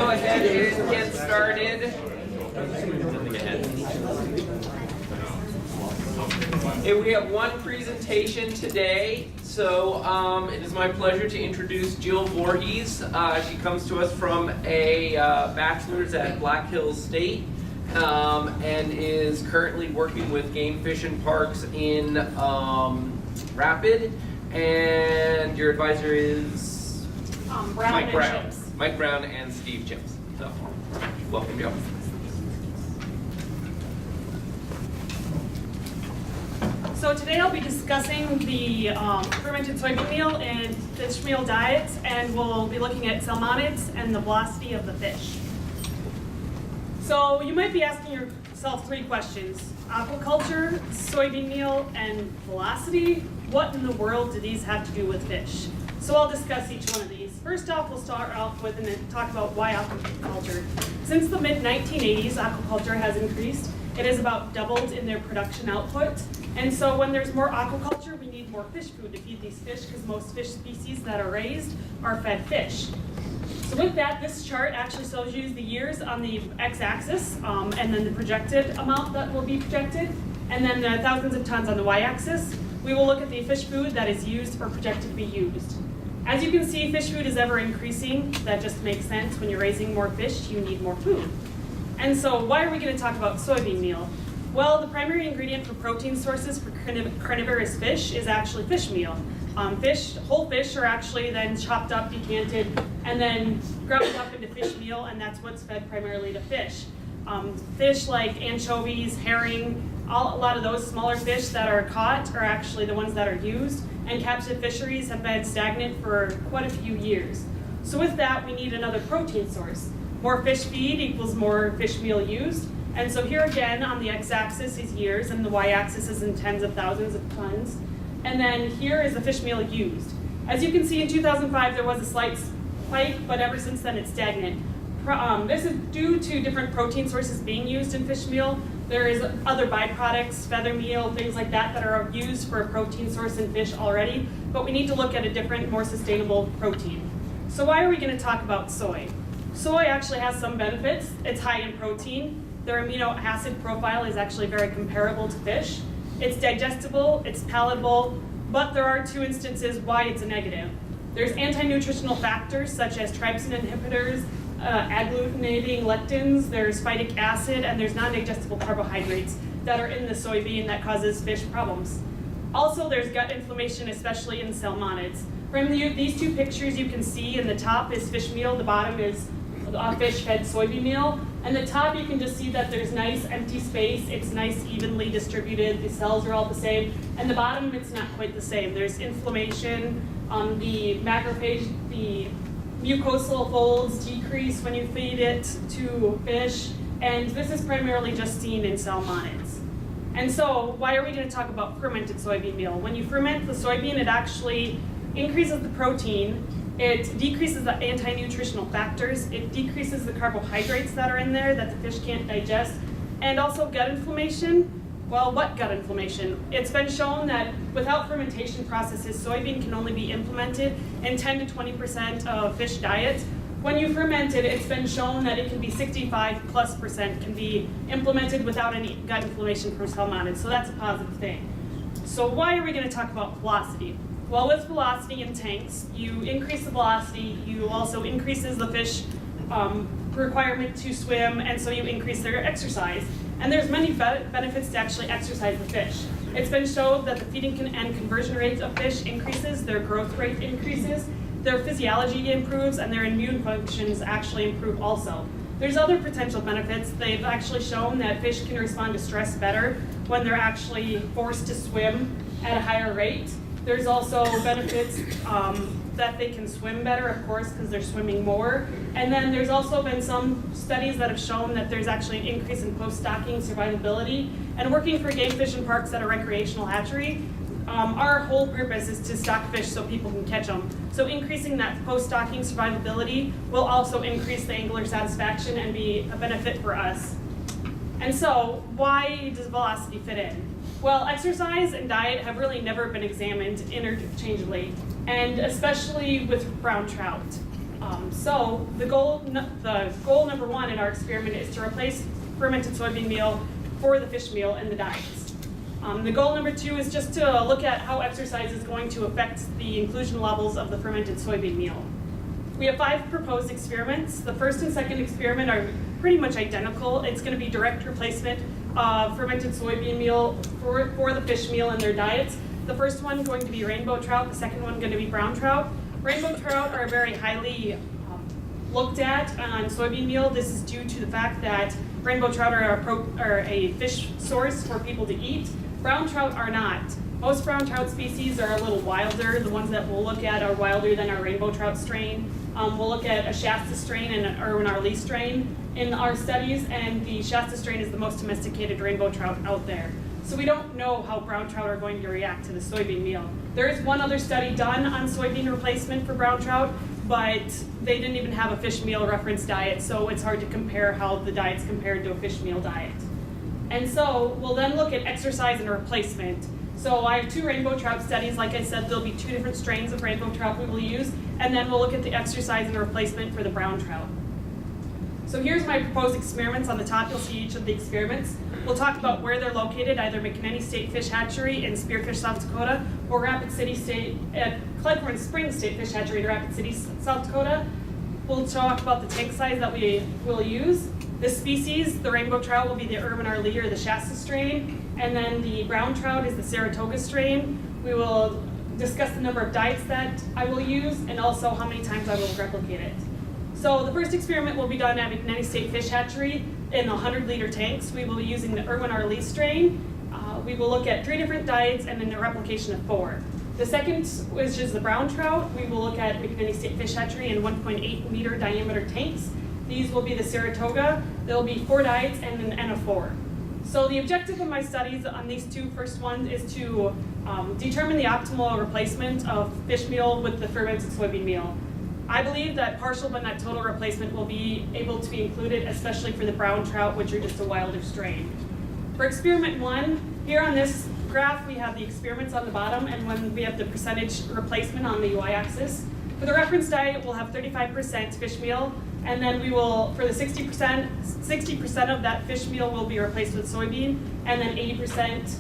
go ahead and get started. We have one presentation today, so it is my pleasure to introduce Jill Voorhees. She comes to us from a bachelor's at Black Hills State and is currently working with game fish and parks in Rapid. And your advisor is Mike Brown. Mike Brown and Steve Chips. So, welcome, Jill. So today I'll be discussing the fermented soybean meal and fish meal diets, and we'll be looking at salmonids and the velocity of the fish. So you might be asking yourself three questions: aquaculture, soybean meal, and velocity. What in the world do these have to do with fish? So I'll discuss each one of these. First off, we'll start off with and talk about why aquaculture. Since the mid-1980s, aquaculture has increased. It has about doubled in their production output. And so when there's more aquaculture, we need more fish food to feed these fish, because most fish species that are raised are fed fish. So with that, this chart actually shows you the years on the x-axis, and then the projected amount that will be projected, and then the thousands of tons on the y-axis. We will look at the fish food that is used or projected to be used. As you can see, fish food is ever increasing. That just makes sense. When you're raising more fish, you need more food. And so why are we going to talk about soybean meal? Well, the primary ingredient for protein sources for carnivorous fish is actually fish meal. Whole fish are actually then chopped up, decanted, and then ground up into fish meal, and that's what's fed primarily to fish. Fish like anchovies, herring, a lot of those smaller fish that are caught are actually the ones that are used, and captive fisheries have been stagnant for quite a few years. So with that, we need another protein source. More fish feed equals more fish meal used. And so here again on the x-axis is years and the y-axis is in tens of thousands of tons. And then here is the fish meal used. As you can see, in 2005 there was a slight spike, but ever since then it's stagnant. This is due to different protein sources being used in fish meal. There is other byproducts, feather meal, things like that are used for a protein source in fish already, but we need to look at a different, more sustainable protein. So why are we going to talk about soy? Soy actually has some benefits. It's high in protein. Their amino acid profile is actually very comparable to fish. It's digestible, it's palatable, but there are two instances why it's a negative. There's anti-nutritional factors such as trypsin inhibitors, agglutinating lectins, there's phytic acid, and there's non-digestible carbohydrates that are in the soybean that causes fish problems. Also, there's gut inflammation, especially in salmonids. From these two pictures you can see in the top is fish meal, the bottom is fish-fed soybean meal. And the top, you can just see that there's nice empty space. It's nice, evenly distributed. The cells are all the same. And the bottom, it's not quite the same. There's inflammation on the macrophage. The mucosal folds decrease when you feed it to fish. And this is primarily just seen in salmonids. And so why are we going to talk about fermented soybean meal? When you ferment the soybean, it actually increases the protein. It decreases the anti-nutritional factors. It decreases the carbohydrates that are in there that the fish can't digest. And also gut inflammation. Well, what gut inflammation? It's been shown that without fermentation processes, soybean can only be implemented in 10 to 20% of fish diets. When you ferment it, it's been shown that it can be 65+% can be implemented without any gut inflammation from salmonids. So that's a positive thing. So why are we going to talk about velocity? Well, with velocity in tanks, you increase the velocity, you also increases the fish requirement to swim, and so you increase their exercise. And there's many benefits to actually exercise the fish. It's been shown that the feeding and conversion rate of fish increases, their growth rate increases, their physiology improves, and their immune functions actually improve also. There's other potential benefits. They've actually shown that fish can respond to stress better when they're actually forced to swim at a higher rate. There's also benefits that they can swim better, of course, because they're swimming more. And then there's also been some studies that have shown that there's actually an increase in post-stocking survivability. And working for game fish and parks at a recreational hatchery, our whole purpose is to stock fish so people can catch them. So increasing that post-stocking survivability will also increase the angler satisfaction and be a benefit for us. And so, why does velocity fit in? Well, exercise and diet have really never been examined interchangeably, and especially with brown trout. So the goal number one in our experiment is to replace fermented soybean meal for the fish meal in the diets. The goal number two is just to look at how exercise is going to affect the inclusion levels of the fermented soybean meal. We have 5 proposed experiments. The first and second experiment are pretty much identical. It's going to be direct replacement of fermented soybean meal for the fish meal in their diets. The first one going to be rainbow trout, the second one going to be brown trout. Rainbow trout are very highly looked at on soybean meal. This is due to the fact that rainbow trout are a fish source for people to eat. Brown trout are not. Most brown trout species are a little wilder. The ones that we'll look at are wilder than our rainbow trout strain. We'll look at a Shasta strain and an Irwin Lee strain in our studies, and the Shasta strain is the most domesticated rainbow trout out there. So we don't know how brown trout are going to react to the soybean meal. There is one other study done on soybean replacement for brown trout, but they didn't even have a fish meal reference diet, so it's hard to compare how the diets compared to a fish meal diet. And so we'll then look at exercise and replacement. So I have 2 rainbow trout studies. Like I said, there'll be 2 different strains of rainbow trout we will use, and then we'll look at the exercise and replacement for the brown trout. So here's my proposed experiments. On the top, you'll see each of the experiments. We'll talk about where they're located, either McKinney State Fish Hatchery in Spearfish, South Dakota, or Cleghorn Springs State Fish Hatchery in Rapid City, South Dakota. We'll talk about the tank size that we will use. The species, the rainbow trout, will be the Irwin Lee or the Shasta strain, and then the brown trout is the Saratoga strain. We will discuss the number of diets that I will use and also how many times I will replicate it. So the first experiment will be done at McKinney State Fish Hatchery in 100-liter tanks. We will be using the Irwin Lee strain. We will look at 3 different diets and then a replication of 4. The second, which is the brown trout, we will look at McKinney State Fish Hatchery in 1.8 meter diameter tanks. These will be the Saratoga. There will be 4 diets and an N of 4. So the objective of my studies on these 2 first ones is to determine the optimal replacement of fish meal with the fermented soybean meal. I believe that partial but not total replacement will be able to be included, especially for the brown trout, which are just a wilder strain. For experiment 1, here on this graph we have the experiments on the bottom, and when we have the percentage replacement on the y-axis. For the reference diet, we'll have 35% fish meal, and then we will, for the 60% of that fish meal will be replaced with soybean, and then 80%.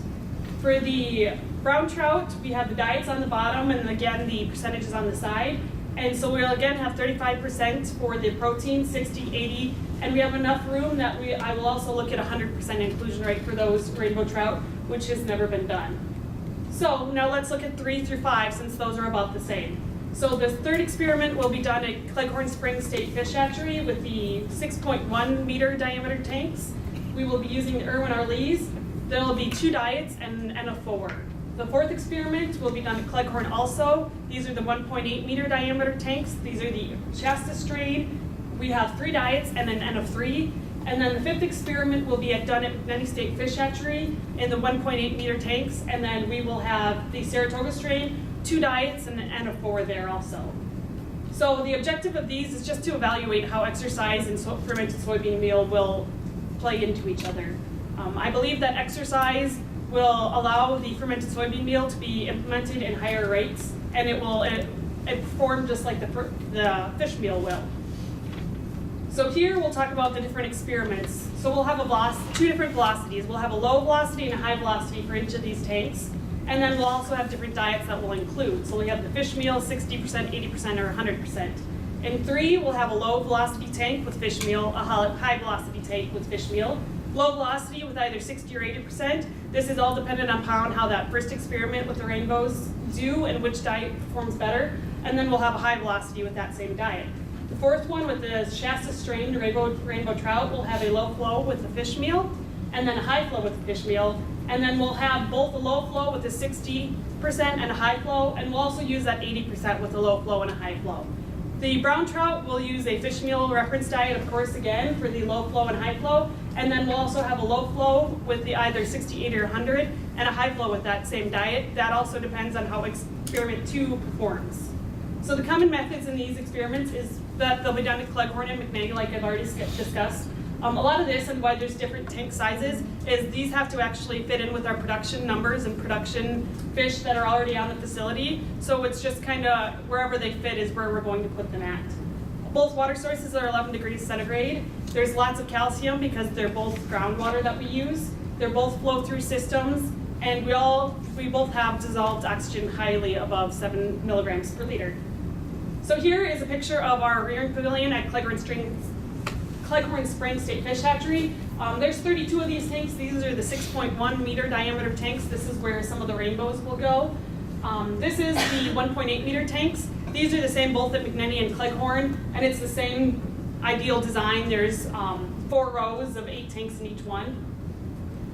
For the brown trout, we have the diets on the bottom, and again the percentages on the side. And so we'll again have 35% for the protein, 60, 80, and we have enough room that I will also look at 100% inclusion rate for those rainbow trout, which has never been done. So now let's look at 3 through 5, since those are about the same. So the third experiment will be done at Cleghorn Springs State Fish Hatchery with the 6.1 meter diameter tanks. We will be using the Irwin Lees. There will be 2 diets and an N of 4. The fourth experiment will be done at Cleghorn also. These are the 1.8 meter diameter tanks. These are the Shasta strain. We have 3 diets and an N of 3. And then the 5th experiment will be done at McKinney State Fish Hatchery in the 1.8 meter tanks. And then we will have the Saratoga strain, 2 diets and an N of 4 there also. So the objective of these is just to evaluate how exercise and fermented soybean meal will play into each other. I believe that exercise will allow the fermented soybean meal to be implemented in higher rates, and it will perform just like the fish meal will. So here we'll talk about the different experiments. So we'll have 2 different velocities. We'll have a low velocity and a high velocity for each of these tanks, and then we'll also have different diets that we'll include. So we have the fish meal, 60%, 80%, or 100%. In 3, we'll have a low velocity tank with fish meal, a high velocity tank with fish meal. Low velocity with either 60 or 80%. This is all dependent upon how that first experiment with the rainbows do and which diet performs better. And then we'll have a high velocity with that same diet. The 4th one with the Shasta strain, the rainbow trout, will have a low flow with the fish meal, and then a high flow with the fish meal. And then we'll have both a low flow with the 60% and a high flow, and we'll also use that 80% with a low flow and a high flow. The brown trout will use a fish meal reference diet, of course, again, for the low flow and high flow. And then we'll also have a low flow with the either 60, 80, or 100, and a high flow with that same diet. That also depends on how experiment 2 performs. So the common methods in these experiments is that they'll be done at Cleghorn and McKinney, like I've already discussed. A lot of this, and why there's different tank sizes, is these have to actually fit in with our production numbers and production fish that are already on the facility. So it's just kind of wherever they fit is where we're going to put them at. Both water sources are 11 degrees centigrade. There's lots of calcium because they're both groundwater that we use. They're both flow-through systems, and we both have dissolved oxygen highly above 7 milligrams per liter. So here is a picture of our rearing pavilion at Cleghorn Springs State Fish Hatchery. There's 32 of these tanks. These are the 6.1 meter diameter tanks. This is where some of the rainbows will go. This is the 1.8 meter tanks. These are the same both at McNenny and Cleghorn, and it's the same ideal design. There's 4 rows of 8 tanks in each one.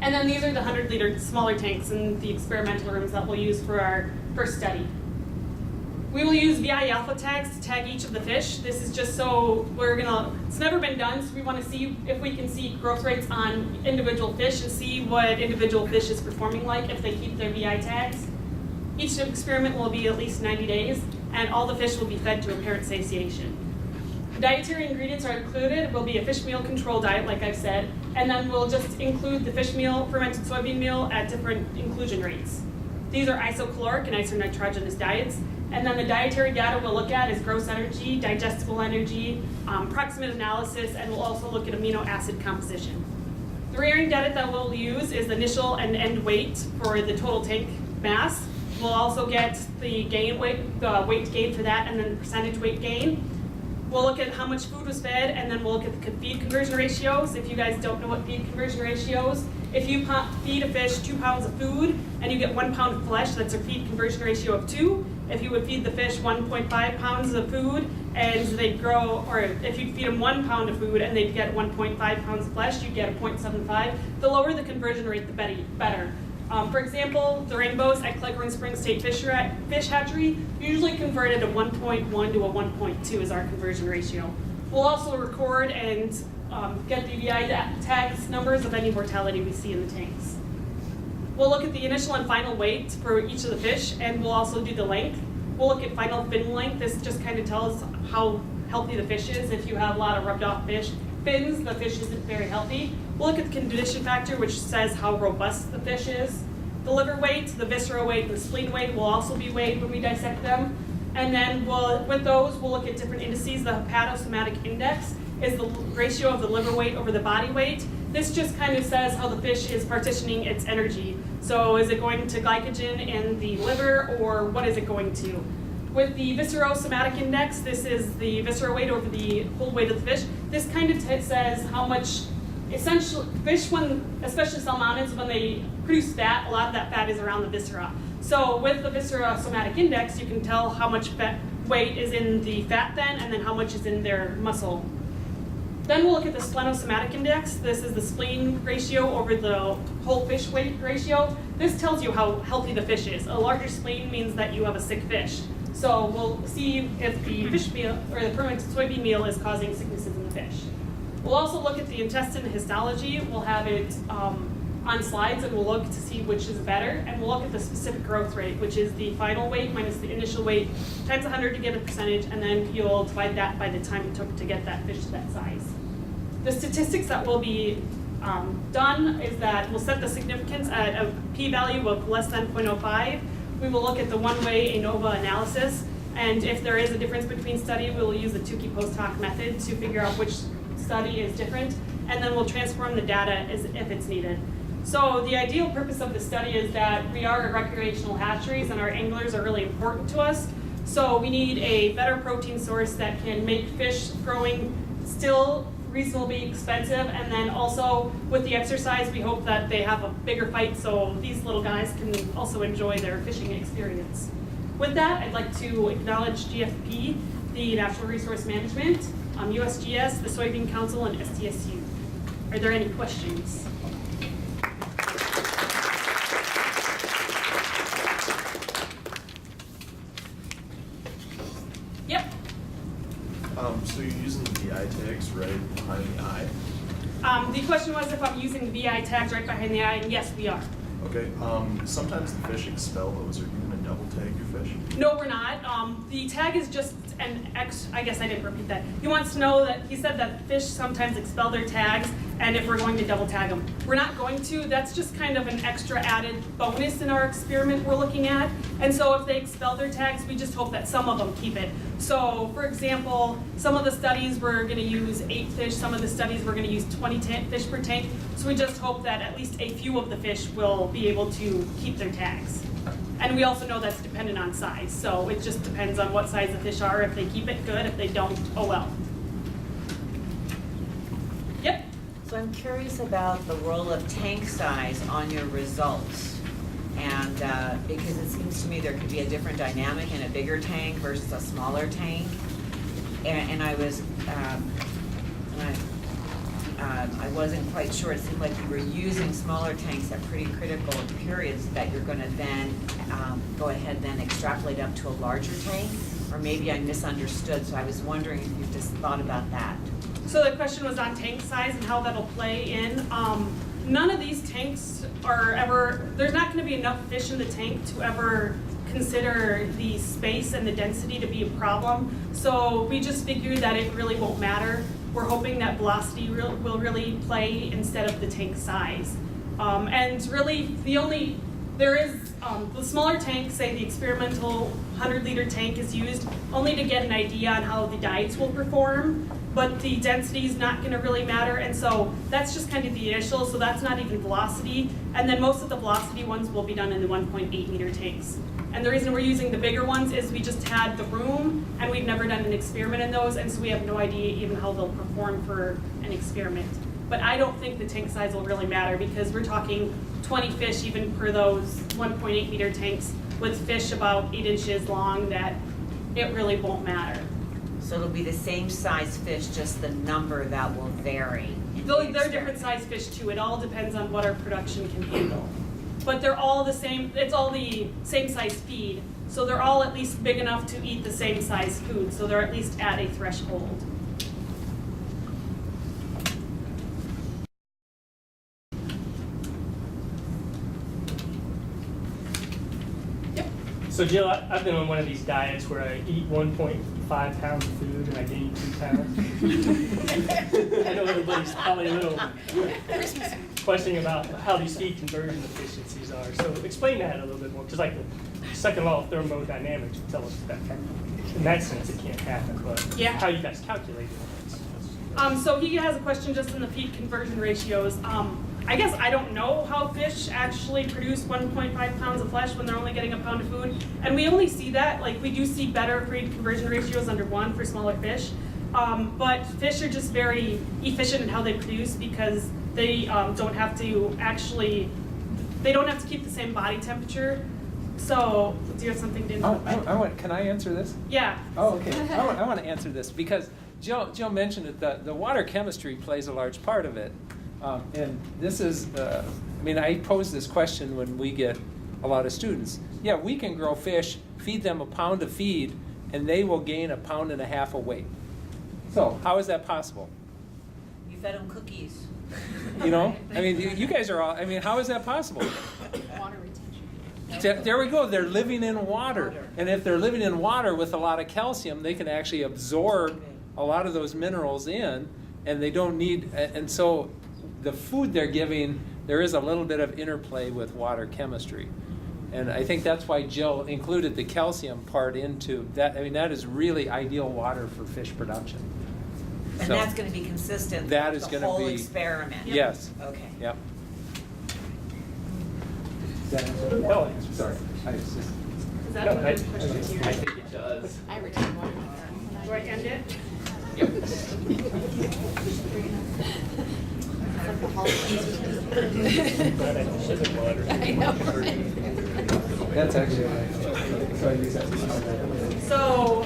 And then these are the 100 liter smaller tanks in the experimental rooms that we'll use for our first study. We will use VI alpha tags to tag each of the fish. This is just so it's never been done, so we want to see if we can see growth rates on individual fish and see what individual fish is performing like if they keep their VI tags. Each experiment will be at least 90 days, and all the fish will be fed to apparent satiation. Dietary ingredients are included. It will be a fish meal control diet, like I've said, and then we'll just include the fish meal, fermented soybean meal at different inclusion rates. These are isocaloric and isonitrogenous diets, and then the dietary data we'll look at is gross energy, digestible energy, proximate analysis, and we'll also look at amino acid composition. The rearing data that we'll use is the initial and end weight for the total tank mass. We'll also get the weight gain for that, and then the percentage weight gain. We'll look at how much food was fed, and then we'll look at the feed conversion ratios. If you guys don't know what feed conversion ratios, if you feed a fish 2 pounds of food and you get 1 pound of flesh, that's a feed conversion ratio of 2. If you would feed the fish 1.5 pounds of food and they'd grow, or if you feed them 1 pound of food and they'd get 1.5 pounds of flesh, you'd get a 0.75. The lower the conversion rate, the better. For example, the rainbows at Cleghorn Springs State Fish Hatchery usually convert at a 1.1 to a 1.2 is our conversion ratio. We'll also record and get the VI tags numbers of any mortality we see in the tanks. We'll look at the initial and final weight for each of the fish, and we'll also do the length. We'll look at final fin length. This just kind of tells how healthy the fish is. If you have a lot of rubbed off fins, the fish isn't very healthy. We'll look at the condition factor, which says how robust the fish is. The liver weight, the viscera weight, and the spleen weight will also be weighed when we dissect them. And then with those, we'll look at different indices. The hepatosomatic index is the ratio of the liver weight over the body weight. This just kind of says how the fish is partitioning its energy. So is it going to glycogen in the liver, or what is it going to? With the viscerosomatic index, this is the viscera weight over the whole weight of the fish. This kind of says how much, essentially, fish, especially salmonids, when they produce fat, a lot of that fat is around the viscera. So with the viscerosomatic index, you can tell how much weight is in the fat then, and then how much is in their muscle. Then we'll look at the splenosomatic index. This is the spleen ratio over the whole fish weight ratio. This tells you how healthy the fish is. A larger spleen means that you have a sick fish. So we'll see if the fish meal or the fermented soybean meal is causing sicknesses in the fish. We'll also look at the intestine histology. We'll have it on slides, and we'll look to see which is better. And we'll look at the specific growth rate, which is the final weight minus the initial weight times 100 to get a percentage, and then you'll divide that by the time it took to get that fish to that size. The statistics that will be done is that we'll set the significance at a p-value of less than 0.05. We will look at the one-way ANOVA analysis, and if there is a difference between study, we will use the Tukey post hoc method to figure out which study is different, and then we'll transform the data if it's needed. So the ideal purpose of the study is that we are recreational hatcheries, and our anglers are really important to us. So we need a better protein source that can make fish growing still reasonably expensive, and then also with the exercise, we hope that they have a bigger fight so these little guys can also enjoy their fishing experience. With that, I'd like to acknowledge GFP, the Natural Resource Management, USGS, the Soybean Council, and STSU. Are there any questions? Yep. So you're using the VI tags right behind the eye? The question was if I'm using the VI tags right behind the eye, and yes, we are. Okay. Sometimes the fish expel those. Are you going to double tag your fish? No, we're not. The tag is just an I guess I didn't repeat that. He wants to know that, he said that fish sometimes expel their tags, and if we're going to double tag them. We're not going to, that's just kind of an extra added bonus in our experiment we're looking at. And so if they expel their tags, we just hope that some of them keep it. So for example, some of the studies we're gonna use 8 fish, some of the studies we're gonna use 20 fish per tank. So we just hope that at least a few of the fish will be able to keep their tags. And we also know that's dependent on size. So it just depends on what size the fish are. If they keep it, good. If they don't, oh well. Yep. So I'm curious about the role of tank size on your results. And because it seems to me there could be a different dynamic in a bigger tank versus a smaller tank. And I wasn't quite sure. It seemed like you were using smaller tanks at pretty critical periods that you're going to then go ahead and then extrapolate up to a larger tank. Or maybe I misunderstood. So I was wondering if you just thought about that. So the question was on tank size and how that'll play in. None of these tanks are ever, there's not going to be enough fish in the tank to ever consider the space and the density to be a problem. So we just figured that it really won't matter. We're hoping that velocity will really play instead of the tank size. And really, the smaller tank, say the experimental 100-liter tank is used only to get an idea on how the diets will perform, but the density is not gonna really matter, and so that's just kind of the initial, so that's not even velocity, and then most of the velocity ones will be done in the 1.8-meter tanks. And the reason we're using the bigger ones is we just had the room, and we've never done an experiment in those, and so we have no idea even how they'll perform for an experiment. But I don't think the tank size will really matter because we're talking 20 fish even per those 1.8-meter tanks with fish about 8 inches long that it really won't matter. So it'll be the same size fish, just the number that will vary. They're different size fish too. It all depends on what our production can handle. But they're all the same, it's all the same size feed. So they're all at least big enough to eat the same size food. So they're at least at a threshold. So Jill, I've been on one of these diets where I eat 1.5 pounds of food and I gain 2 pounds. I know everybody's probably a little questioning about how these feed conversion efficiencies are. So explain that a little bit more, because like the second law of thermodynamics would tell us that in that sense it can't happen, but Yeah. how you guys calculate it. So he has a question just in the feed conversion ratios. I guess I don't know how fish actually produce 1.5 pounds of flesh when they're only getting a pound of food. And we only see that, like we do see better feed conversion ratios under 1 for smaller fish. But fish are just very efficient in how they produce because they don't have to keep the same body temperature. So, do you have something to Can I answer this? Yeah. Oh, okay. I want to answer this because Jill mentioned it. The water chemistry plays a large part of it. And this is, I pose this question when we get a lot of students. Yeah, we can grow fish, feed them a pound of feed, and they will gain 1.5 pounds of weight. So how is that possible? You fed them cookies. You know, you guys are all, how is that possible? Water retention. There we go, they're living in water. And if they're living in water with a lot of calcium, they can actually absorb a lot of those minerals in, and they don't need, and so the food they're giving, there is a little bit of interplay with water chemistry. And I think that's why Jill included the calcium part into that. That is really ideal water for fish production. And So that's going to be consistent that throughout is the whole gonna be- experiment. Yes. Okay. Yep. No. Sorry. Is that No, a good question I here? think it does. I retain water. Do I end it? Yep. Like the holidays. But I should have water. I know. That's actually so I use that. So,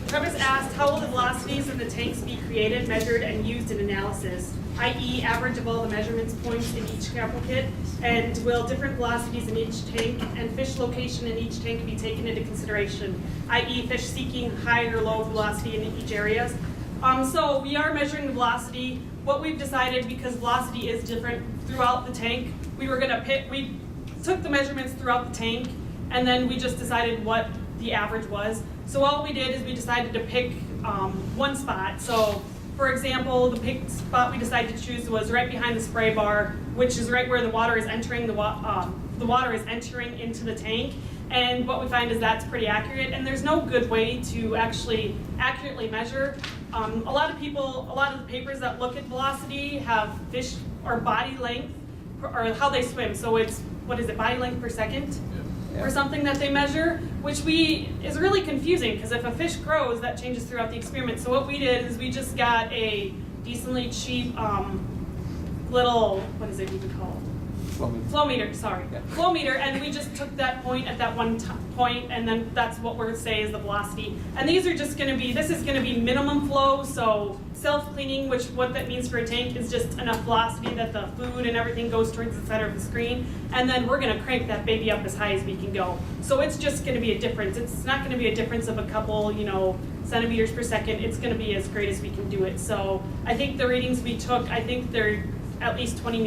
Travis asked, how will the velocities in the tanks be created, measured, and used in analysis, i.e. average of all the measurements points in each sample kit, and will different velocities in each tank and fish location in each tank be taken into consideration, i.e. fish seeking high or low velocity in each area? So we are measuring the velocity. What we've decided, because velocity is different throughout the tank, we took the measurements throughout the tank, and then we just decided what the average was. So all we did is we decided to pick one spot. So For example, the pig spot we decided to choose was right behind the spray bar, which is right where the water is entering the water is entering into the tank. And what we find is that's pretty accurate, and there's no good way to actually accurately measure. A lot of the papers that look at velocity have fish or body length, or how they swim. So it's, what is it, body length per second? Or something that they measure, which is really confusing, because if a fish grows, that changes throughout the experiment. So what we did is we just got a decently cheap little, what is it even called? Flow meter, sorry. Yeah. Flow meter, and we just took that point at that one point, and then that's what we're going to say is the velocity. And these are just going to be, this is going to be minimum flow, so self-cleaning, which what that means for a tank is just enough velocity that the food and everything goes towards the center of the screen, and then we're going to crank that baby up as high as we can go. So it's just going to be a difference. It's not going to be a difference of a couple, centimeters per second. It's going to be as great as we can do it. So I think the readings we took, I think they're at least 20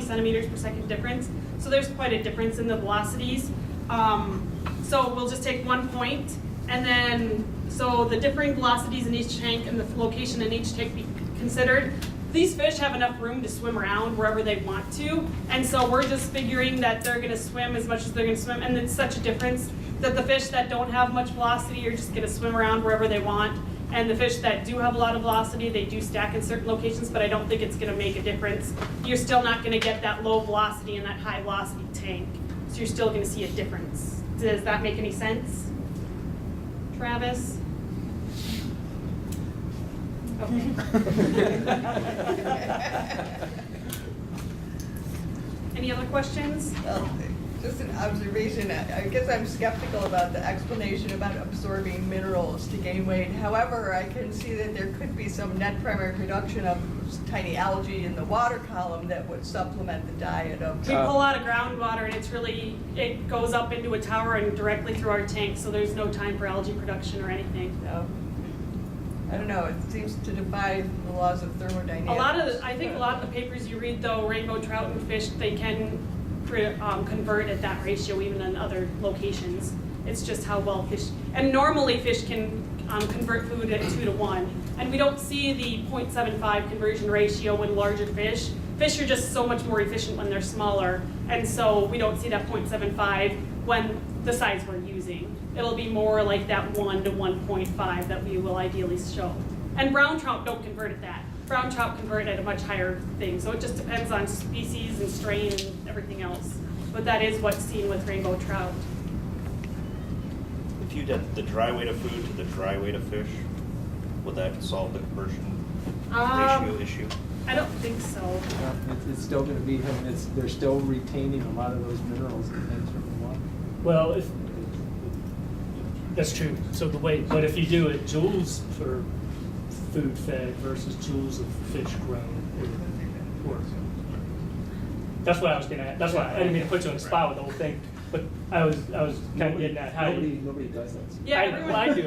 centimeters per second difference. So there's quite a difference in the velocities. So we'll just take 1 point, and then, so the differing velocities in each tank and the location in each tank be considered. These fish have enough room to swim around wherever they want to, and so we're just figuring that they're gonna swim as much as they're gonna swim, and it's such a difference that the fish that don't have much velocity are just gonna swim around wherever they want. And the fish that do have a lot of velocity, they do stack in certain locations, but I don't think it's gonna make a difference. You're still not gonna get that low velocity in that high velocity tank. So you're still gonna see a difference. Does that make any sense? Travis? Okay. Any other questions? Well, just an observation, I guess I'm skeptical about the explanation about absorbing minerals to gain weight. However, I can see that there could be some net primary production of tiny algae in the water column that would supplement the diet of. We pull out of groundwater, and it goes up into a tower and directly through our tank, so there's no time for algae production or anything. I don't know, it seems to defy the laws of thermodynamics. I think a lot of the papers you read though, rainbow trout and fish, they can convert at that ratio even in other locations. It's just how well fish, and normally fish can convert food at 2 to 1. And we don't see the 0.75 conversion ratio in larger fish. Fish are just so much more efficient when they're smaller, and so we don't see that 0.75 when the size we're using. It'll be more like that 1 to 1.5 that we will ideally show. And brown trout don't convert at that. Brown trout convert at a much higher thing, so it just depends on species and strain and everything else. But that is what's seen with rainbow trout. If you did the dry weight of food to the dry weight of fish, would that solve the conversion ratio issue? I don't think so. It's still going to be, they're still retaining a lot of those minerals and things from the water. Well, that's true. So the weight, but if you do it joules for food fed versus joules of fish grown, it would work. That's what I was gonna. That's why I didn't mean to put you on the spot with the whole thing, but I was kind of getting at how Nobody does that. Yeah, I do.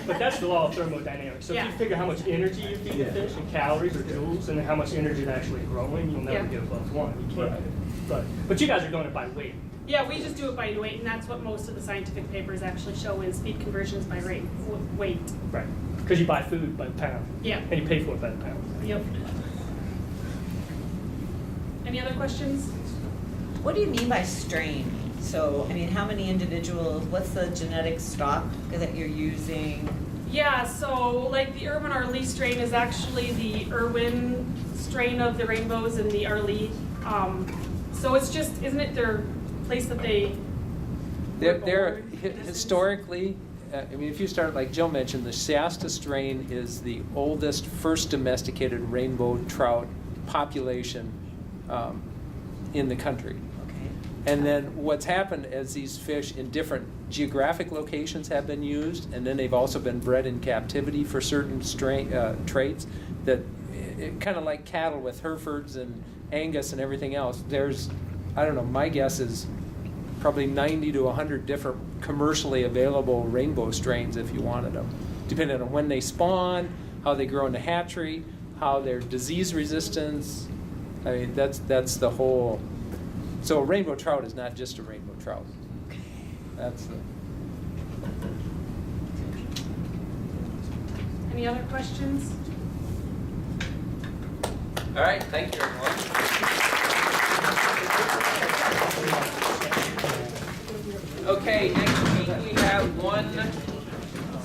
But that's the law of thermodynamics. So if Yeah. you figure how much energy you feed the fish in calories or joules, and then how much energy they're actually growing, you'll never Yeah. get above 1. You can't. But you guys are doing it by weight. Yeah, we just do it by weight, and that's what most of the scientific papers actually show is feed conversions by weight. Right. Because you buy food by the pound. Yeah. And you pay for it by the pound. Yep. Any other questions? What do you mean by strain? So, I mean, how many individuals, what's the genetic stock that you're using? Yeah, so like the Irwin Arlee strain is actually the Irwin strain of the rainbows and the Arlee. So it's just, isn't it their place that they? They're historically, I mean, if you start, like Jill mentioned, the Shasta strain is the oldest, first domesticated rainbow trout population in the country. Okay. And then what's happened as these fish in different geographic locations have been used, and then they've also been bred in captivity for certain traits, that kind of like cattle with Herefords and Angus and everything else, there's, I don't know, my guess is probably 90 to 100 different commercially available rainbow strains if you wanted them, depending on when they spawn, how they grow in the hatchery, how their disease resistance. I mean, that's the whole. So a rainbow trout is not just a rainbow trout. That's the. Any other questions? All right, thank you, everyone. Okay, next week we have one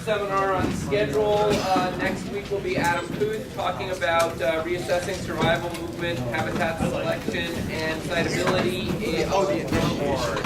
seminar on schedule. Next week will be Adam Booth talking about reassessing survival movement, habitat selection, and siteability. The initiation.